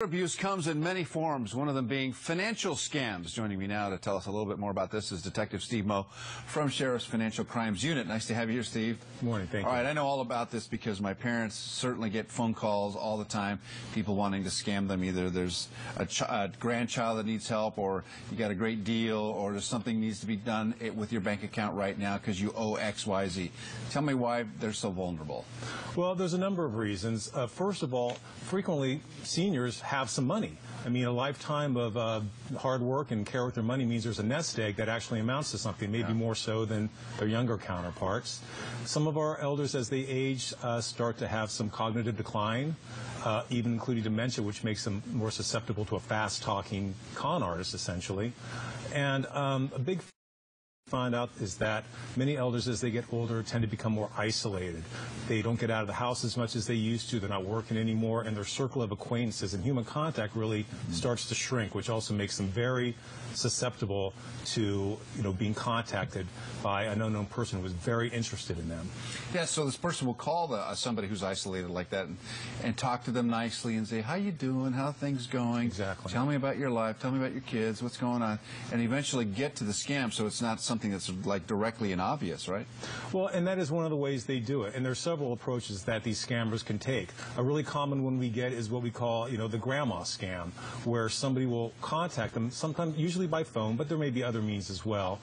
Abuse comes in many forms, one of them being financial scams. Joining me now to tell us a little bit more about this is Detective Steve Moe from Sheriff's Financial Crimes Unit. Nice to have you here, Steve. Good morning, thank you. All right, I know all about this because my parents certainly get phone calls all the time, people wanting to scam them. Either there's a grandchild that needs help, or you got a great deal, or there's something needs to be done with your bank account right now because you owe X, Y, Z. Tell me why they're so vulnerable. Well, there's a number of reasons. First of all, frequently seniors have some money. I mean, a lifetime of hard work and care with their money means there's a nest egg that actually amounts to something, maybe more so than their younger counterparts. Some of our elders, as they age, start to have some cognitive decline, even including dementia, which makes them more susceptible to a fast-talking con artist, essentially. And a big find out is that many elders, as they get older, tend to become more isolated. They don't get out of the house as much as they used to. They're not working anymore, and their circle of acquaintances and human contact really starts to shrink, which also makes them very susceptible to, being contacted by an unknown person who is very interested in them. Yeah, so this person will call somebody who's isolated like that and talk to them nicely and say, how you doing? How are things going? Exactly. Tell me about your life. Tell me about your kids. What's going on? And eventually get to the scam, so it's not something that's like directly and obvious, right? Well, and that is one of the ways they do it. And there's several approaches that these scammers can take. A really common one we get is what we call, the grandma scam, where somebody will contact them, sometimes usually by phone, but there may be other means as well,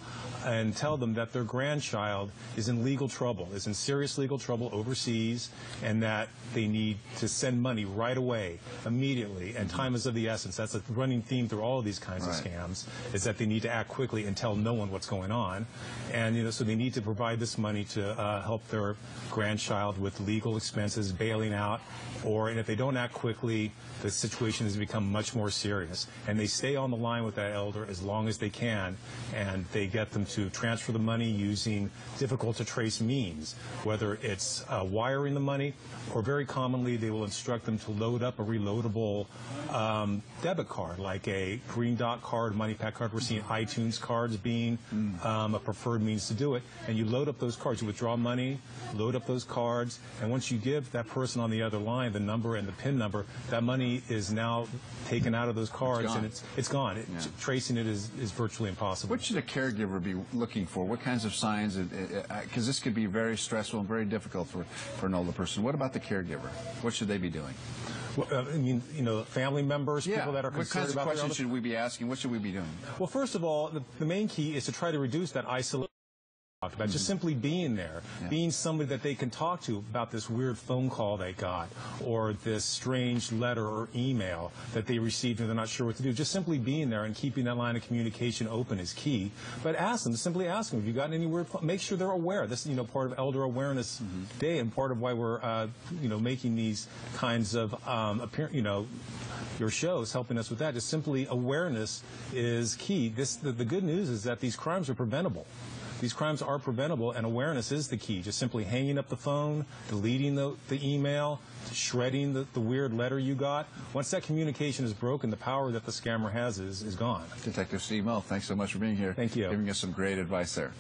and tell them that their grandchild is in legal trouble, is in serious legal trouble overseas, and that they need to send money right away, immediately, and time is of the essence. That's a running theme through all of these kinds of scams, is that they need to act quickly and tell no one what's going on. And, so they need to provide this money to help their grandchild with legal expenses, bailing out, and if they don't act quickly, the situation has become much more serious. And they stay on the line with that elder as long as they can, and they get them to transfer the money using difficult-to-trace means, whether it's wiring the money, or very commonly they will instruct them to load up a reloadable debit card, like a Green Dot card, MoneyPack card. We're seeing iTunes cards being a preferred means to do it. And you load up those cards. You withdraw money, load up those cards, and once you give that person on the other line the number and the PIN number, that money is now taken out of those cards, and it's gone. Tracing it is virtually impossible. What should a caregiver be looking for? What kinds of signs? Because this could be very stressful and very difficult for an older person. What about the caregiver? What should they be doing? Well, I mean, family members, people that are concerned about. What kinds of questions should we be asking? What should we be doing? Well, first of all, the main key is to try to reduce that isolation. About just simply being there, being somebody that they can talk to about this weird phone call they got, or this strange letter or email that they received and they're not sure what to do. Just simply being there and keeping that line of communication open is key. But simply ask them, have you gotten any weird phone? Make sure they're aware. This is, part of Elder Awareness Day, and part of why we're, making these kinds of, your shows, helping us with that. Just simply awareness is key. The good news is that these crimes are preventable. These crimes are preventable, and awareness is the key. Just simply hanging up the phone, deleting the email, shredding the weird letter you got. Once that communication is broken, the power that the scammer has is gone. Detective Steve Moe, thanks so much for being here. Thank you. Giving us some great advice there.